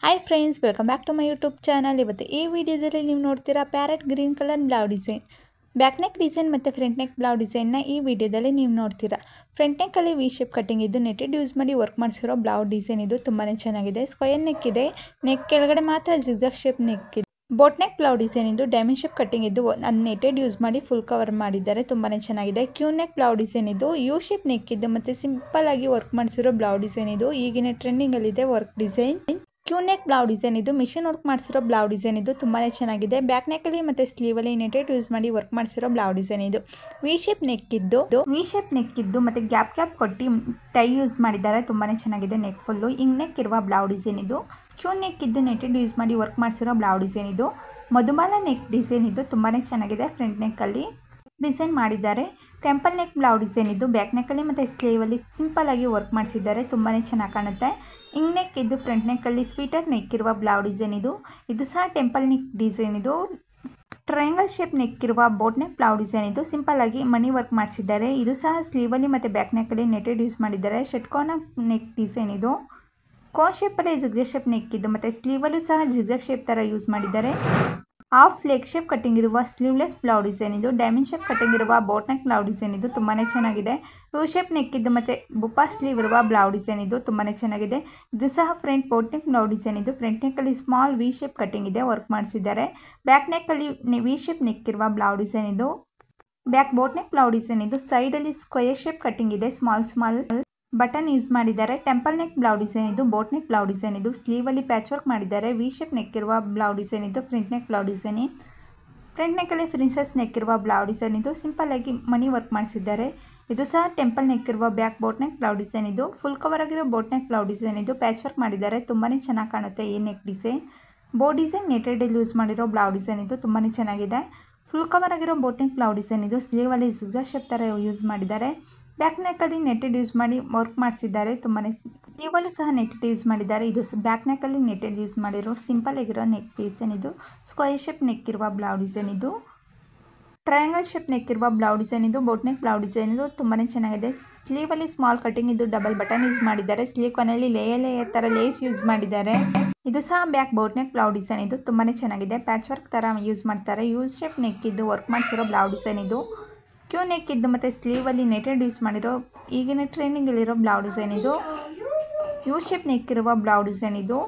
Hi friends, welcome back to my YouTube channel. ಇವತ್ತು ಈ ವಿಡಿಯೋದಲ್ಲಿ ನೀವು ನೋಡ್ತೀರಾ parrot green colour blouse design, back neck design ಮತ್ತು ಫ್ರಂಟ್ ನೆಕ್ ಬ್ಲೌಸ್ ಡಿಸೈನ್ನ ಈ ವಿಡಿಯೋದಲ್ಲಿ ನೀವು ನೋಡ್ತೀರಾ. ಫ್ರಂಟ್ ನೆಕ್ಕಲ್ಲಿ ವಿ ಶೇಪ್ ಕಟ್ಟಿಂಗ್ ಇದ್ದು ನೆಟೆಡ್ ಯೂಸ್ ಮಾಡಿ ವರ್ಕ್ ಮಾಡಿಸಿರೋ ಬ್ಲೌಸ್ ಡಿಸೈನ್ ಇದು ತುಂಬಾ ಚೆನ್ನಾಗಿದೆ. ಸ್ಕ್ವೇರ್ ನೆಕ್ ಇದೆ, ನೆಕ್ ಕೆಳಗಡೆ ಮಾತ್ರ ಜಿಗ್ಜಾಗ್ ಶೇಪ್ ನೆಕ್ ಇದೆ. ಬೋಟ್ ನೆಕ್ ಬ್ಲೌಸ್ ಡಿಸೈನ್ ಇದು ಡೈಮಂಡ್ ಶೇಪ್ ಕಟ್ಟಿಂಗ್ ಇದ್ದು ಅದು ನೆಟೆಡ್ ಯೂಸ್ ಮಾಡಿ ಫುಲ್ ಕವರ್ ಮಾಡಿದ್ದಾರೆ, ತುಂಬಾ ಚೆನ್ನಾಗಿದೆ. ಕ್ಯೂ ನೆಕ್ ಬ್ಲೌಸ್ ಡಿಸೈನ್ ಇದು ಯು ಶೇಪ್ ನೆಕ್ ಇದ್ದು ಮತ್ತು ಸಿಂಪಲ್ ಆಗಿ ವರ್ಕ್ ಮಾಡಿಸಿರೋ ಬ್ಲೌಸ್ ಡಿಸೈನ್ ಇದು ಈಗಿನ ಟ್ರೆಂಡಿಂಗಲ್ಲಿದೆ work design. Q neck blouse design ಇದು ಮಿಷಿನ್ ವರ್ಕ್ ಮಾಡಿಸಿರೋ ಬ್ಲೌಸ್ ಡಿಸೈನ್ ಇದು ತುಂಬಾ ಚೆನ್ನಾಗಿದೆ. ಬ್ಯಾಕ್ ನೆಕ್ಕಲ್ಲಿ ಮತ್ತು ಸ್ಲೀವಲ್ಲಿ ನೆಟೆಡ್ ಯೂಸ್ ಮಾಡಿ ವರ್ಕ್ ಮಾಡಿಸಿರೋ ಬ್ಲೌಸ್ ಡಿಸೈನ್ ಇದು ವಿ ಶೇಪ್ ನೆಕ್ ಇದ್ದು ಮತ್ತು ಗ್ಯಾಪ್ ಕೊಟ್ಟು ಟೈ ಯೂಸ್ ಮಾಡಿದ್ದಾರೆ, ತುಂಬಾ ಚೆನ್ನಾಗಿದೆ. ನೆಕ್ ಫುಲ್ಲು ಇಂಗ್ ನೆಕ್ ಇರುವ ಬ್ಲೌಸ್ ಡಿಸೈನ್ ಇದು. ಕ್ಯೂ ನೆಕ್ ಇದ್ದು ನೆಟೆಡ್ ಯೂಸ್ ಮಾಡಿ ವರ್ಕ್ ಮಾಡಿಸಿರೋ ಬ್ಲೌಸ್ ಡಿಸೈನ್ ಇದು. ಮಧುಮಾಲ ನೆಕ್ ಡಿಸೈನ್ ಇದು ತುಂಬಾ ಚೆನ್ನಾಗಿದೆ. ಫ್ರಂಟ್ ನೆಕ್ಕಲ್ಲಿ ಡಿಸೈನ್ ಮಾಡಿದ್ದಾರೆ. ಟೆಂಪಲ್ ನೆಕ್ ಬ್ಲೌಸ್ ಡಿಸೈನ್ ಇದು ಬ್ಯಾಕ್ ನೆಕ್ಕಲ್ಲಿ ಮತ್ತು ಸ್ಲೀವಲ್ಲಿ ಸಿಂಪಲ್ ಆಗಿ ವರ್ಕ್ ಮಾಡಿಸಿದ್ದಾರೆ, ತುಂಬಾ ಚೆನ್ನಾಗಿ ಕಾಣುತ್ತೆ. ಇಂಗ್ ನೆಕ್ ಇದ್ದು ಫ್ರಂಟ್ ನೆಕ್ಕಲ್ಲಿ ಸ್ವೀಟರ್ ನೆಕ್ ಇರುವ ಬ್ಲೌಸ್ ಡಿಸೈನ್ ಇದು. ಇದು ಸಹ ಟೆಂಪಲ್ ನೆಕ್ ಡಿಸೈನ್ ಇದು. ಟ್ರಯಾಂಗಲ್ ಶೇಪ್ ನೆಕ್ ಇರುವ ಬೋಟ್ ನೆಕ್ ಬ್ಲೌಸ್ ಡಿಸೈನ್ ಇದು ಸಿಂಪಲ್ ಆಗಿ ಮಣಿ ವರ್ಕ್ ಮಾಡಿಸಿದ್ದಾರೆ. ಇದು ಸಹ ಸ್ಲೀವಲ್ಲಿ ಮತ್ತು ಬ್ಯಾಕ್ ನೆಕ್ಕಲ್ಲಿ ನೆಟೆಡ್ ಯೂಸ್ ಮಾಡಿದ್ದಾರೆ. ಷಟ್ಕೋನ ನೆಕ್ ಡಿಸೈನ್ ಇದು. ಕೋನ್ ಶೇಪಲ್ಲಿ ಜಿಗ್ಜಾಗ್ ಶೇಪ್ ನೆಕ್ ಇದ್ದು ಮತ್ತು ಸ್ಲೀವಲ್ಲೂ ಸಹ ಜಿಗ್ಜಾಗ್ ಶೇಪ್ ಥರ ಯೂಸ್ ಮಾಡಿದ್ದಾರೆ. ಹಾಫ್ ಲೆಗ್ ಶೇಪ್ ಕಟ್ಟಿಂಗ್ ಇರುವ ಸ್ಲೀವ್ಲೆಸ್ ಬ್ಲೌಸ್ ಡಿಸೈನ್ ಇದು. ಡೈಮಂಡ್ ಶೇಪ್ ಕಟ್ಟಿಂಗ್ ಇರುವ ಬೋಟ್ ನೆಕ್ ಬ್ಲೌಸ್ ಡಿಸೈನ್ ಇದು ತುಂಬಾ ಚೆನ್ನಾಗಿದೆ. ಯು ಶೇಪ್ ನೆಕ್ ಇದ್ದು ಮತ್ತು ಬುಪ್ಪಾ ಸ್ಲೀವ್ ಇರುವ ಬ್ಲೌಸ್ ಡಿಸೈನ್ ಇದು ತುಂಬಾ ಚೆನ್ನಾಗಿದೆ. ಇದು ಸಹ front boat neck blouse design ಇದು. ಫ್ರಂಟ್ ನೆಕ್ಕಲ್ಲಿ ಸ್ಮಾಲ್ ವಿ ಶೇಪ್ ಕಟ್ಟಿಂಗ್ ಇದೆ, ವರ್ಕ್ ಮಾಡಿಸಿದ್ದಾರೆ. ಬ್ಯಾಕ್ ನೆಕ್ಕಲ್ಲಿ ವಿ ಶೇಪ್ ನೆಕ್ ಇರುವ ಬ್ಲೌಸ್ ಡಿಸೈನ್ ಇದು. Back boat neck blouse design ಇದು. ಸೈಡಲ್ಲಿ ಸ್ಕ್ವೇರ್ ಶೇಪ್ ಕಟ್ಟಿಂಗ್ ಇದೆ, ಸ್ಮಾಲ್ ಬಟನ್ ಯೂಸ್ ಮಾಡಿದ್ದಾರೆ. ಟೆಂಪಲ್ ನೆಕ್ ಬ್ಲೌಸ್ ಡಿಸೈನ್ ಇದು. ಬೋಟ್ ನೆಕ್ ಬ್ಲೌಸ್ ಡಿಸೈನ್ ಇದು. ಸ್ಲೀವಲ್ಲಿ ಪ್ಯಾಚ್ ವರ್ಕ್ ಮಾಡಿದ್ದಾರೆ. ವಿ ಶೇಪ್ ನೆಕ್ ಇರುವ ಬ್ಲೌಸ್ ಡಿಸೈನ್ ಇದು. Front neck blouse design. Front ನೆಕ್ಕಲ್ಲಿ ಪ್ರಿನ್ಸೆಸ್ ನೆಕ್ ಇರುವ ಬ್ಲೌಸ್ ಡಿಸೈನ್ ಇದು. ಸಿಂಪಲ್ ಆಗಿ ಮಣಿ ವರ್ಕ್ ಮಾಡಿಸಿದ್ದಾರೆ. ಇದು ಸಹ ಟೆಂಪಲ್ ನೆಕ್ ಇರುವ back boat neck blouse design ಇದು. ಫುಲ್ ಕವರ್ ಆಗಿರೋ ಬೋಟ್ ನೆಕ್ ಬ್ಲೌಸ್ ಡಿಸೈನ್ ಇದು. ಪ್ಯಾಚ್ ವರ್ಕ್ ಮಾಡಿದ್ದಾರೆ, ತುಂಬಾ ಚೆನ್ನಾಗಿ ಕಾಣುತ್ತೆ ಈ neck design. Boat design netted use ಮಾಡಿರೋ ಬ್ಲೌಸ್ ಡಿಸೈನ್ ಇದು ತುಂಬಾ ಚೆನ್ನಾಗಿದೆ. ಫುಲ್ ಕವರ್ ಆಗಿರೋ ಬೋಟ್ ನೆಕ್ ಬ್ಲೌಸ್ ಡಿಸೈನ್ ಇದು. ಸ್ಲೀವಲ್ಲಿ ಜಿಗ್ಜಾಗ್ ಶೇಪ್ ಥರ ಯೂಸ್ ಮಾಡಿದ್ದಾರೆ. ಬ್ಯಾಕ್ ನೆಕ್ಕಲ್ಲಿ ನೆಟೆಡ್ ಯೂಸ್ ಮಾಡಿ ವರ್ಕ್ ಮಾಡಿಸಿದ್ದಾರೆ, ತುಂಬಾ ಸ್ಲೀವಲ್ಲೂ ಸಹ ನೆಟೆಡ್ ಯೂಸ್ ಮಾಡಿದ್ದಾರೆ. ಇದು ಬ್ಯಾಕ್ ನೆಕ್ಕಲ್ಲಿ ನೆಟೆಡ್ ಯೂಸ್ ಮಾಡಿರೋ ಸಿಂಪಲ್ ಆಗಿರೋ ನೆಕ್ ಡಿಸೈನ್ ಇದು. ಸ್ಕ್ವೇರ್ ಶೇಪ್ ನೆಕ್ ಇರುವ ಬ್ಲೌಸ್ ಡಿಸೈನ್ ಇದು. ಟ್ರಯಾಂಗಲ್ ಶೇಪ್ ನೆಕ್ ಇರುವ ಬ್ಲೌಸ್ ಡಿಸೈನ್ ಇದು. ಬೋಟ್ ನೆಕ್ ಬ್ಲೌಸ್ ಡಿಸೈನ್ ಇದು ತುಂಬಾ ಚೆನ್ನಾಗಿದೆ. ಸ್ಲೀವಲ್ಲಿ ಸ್ಮಾಲ್ ಕಟಿಂಗ್ ಇದು. ಡಬಲ್ ಬಟನ್ ಯೂಸ್ ಮಾಡಿದ್ದಾರೆ. ಸ್ಲೀವ್ ಕೊನೆಯಲ್ಲಿ ಲೇಯರ್ ಥರ ಲೇಸ್ ಯೂಸ್ ಮಾಡಿದ್ದಾರೆ. ಇದು ಸಹ back boat neck blouse design ಇದು ತುಂಬಾ ಚೆನ್ನಾಗಿದೆ. ಪ್ಯಾಚ್ ವರ್ಕ್ ಥರ ಯೂಸ್ ಮಾಡ್ತಾರೆ. ಯು ಶೇಪ್ ನೆಕ್ ಇದ್ದು ವರ್ಕ್ ಮಾಡಿಸಿರೋ ಬ್ಲೌಸ್ ಡಿಸೈನ್ ಇದು. ಕ್ಯೂ ನೆಕ್ ಇದ್ದು ಮತ್ತು ಸ್ಲೀವಲ್ಲಿ ನೆಟೆಡ್ ಯೂಸ್ ಮಾಡಿರೋ ಈಗಿನ ಟ್ರೆಂಡಿಂಗಲ್ಲಿರೋ ಬ್ಲೌಸ್ ಡಿಸೈನ್ ಇದು. ಯು ಶೇಪ್ ನೆಕ್ ಇರುವ ಬ್ಲೌಸ್ ಡಿಸೈನ್ ಇದು.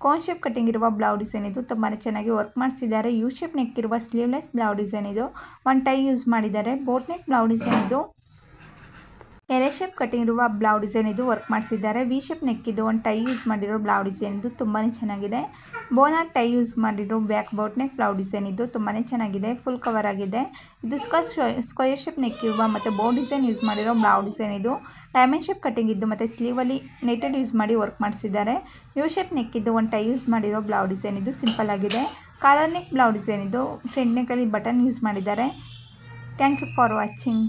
ಕೋನ್ ಶೇಪ್ ಕಟ್ಟಿಂಗ್ ಇರುವ ಬ್ಲೌಸ್ ಡಿಸೈನ್ ಇದು ತುಂಬಾ ಚೆನ್ನಾಗಿ ವರ್ಕ್ ಮಾಡಿಸಿದ್ದಾರೆ. ಯು ಶೇಪ್ ನೆಕ್ ಇರುವ ಸ್ಲೀವ್ಲೆಸ್ ಬ್ಲೌಸ್ ಡಿಸೈನ್ ಇದು. ಒಂದು ಟೈ ಯೂಸ್ ಮಾಡಿದ್ದಾರೆ. ಬೋಟ್ ನೆಕ್ ಬ್ಲೌಸ್ ಡಿಸೈನ್ ಇದು. ಎಲೆ ಶೇಪ್ ಕಟ್ಟಿಂಗ್ ಇರುವ ಬ್ಲೌಸ್ ಡಿಸೈನ್ ಇದು ವರ್ಕ್ ಮಾಡಿಸಿದ್ದಾರೆ. ವಿ ಶೇಪ್ ನೆಕ್ ಇದು. ಒಂದು ಟೈ ಯೂಸ್ ಮಾಡಿರೋ ಬ್ಲೌಸ್ ಡಿಸೈನ್ ಇದು ತುಂಬಾ ಚೆನ್ನಾಗಿದೆ. ಬೋನಾಟ್ ಟೈ ಯೂಸ್ ಮಾಡಿರೋ back boat neck blouse design ಇದು ತುಂಬಾ ಚೆನ್ನಾಗಿದೆ. ಫುಲ್ ಕವರ್ ಆಗಿದೆ. ಇದು ಸ್ಕ್ವೇರ್ ಶೇಪ್ ನೆಕ್ ಇರುವ ಮತ್ತು ಬೋಟ್ ಡಿಸೈನ್ ಯೂಸ್ ಮಾಡಿರೋ ಬ್ಲೌಸ್ ಡಿಸೈನ್ ಇದು. ಡೈಮಂಡ್ ಶೇಪ್ ಕಟ್ಟಿಂಗ್ ಇದ್ದು ಮತ್ತು ಸ್ಲೀವಲ್ಲಿ ನೆಟೆಡ್ ಯೂಸ್ ಮಾಡಿ ವರ್ಕ್ ಮಾಡಿಸಿದ್ದಾರೆ. ಯು ಶೇಪ್ ನೆಕ್ ಇದ್ದು ಒಂದು ಟೈ ಯೂಸ್ ಮಾಡಿರೋ ಬ್ಲೌಸ್ ಡಿಸೈನ್ ಇದು ಸಿಂಪಲ್ ಆಗಿದೆ. ಕಾಲರ್ ನೆಕ್ ಬ್ಲೌಸ್ ಡಿಸೈನ್ ಇದು. ಫ್ರಂಟ್ ನೆಕ್ಕಲ್ಲಿ ಬಟನ್ ಯೂಸ್ ಮಾಡಿದ್ದಾರೆ. Thank you for watching.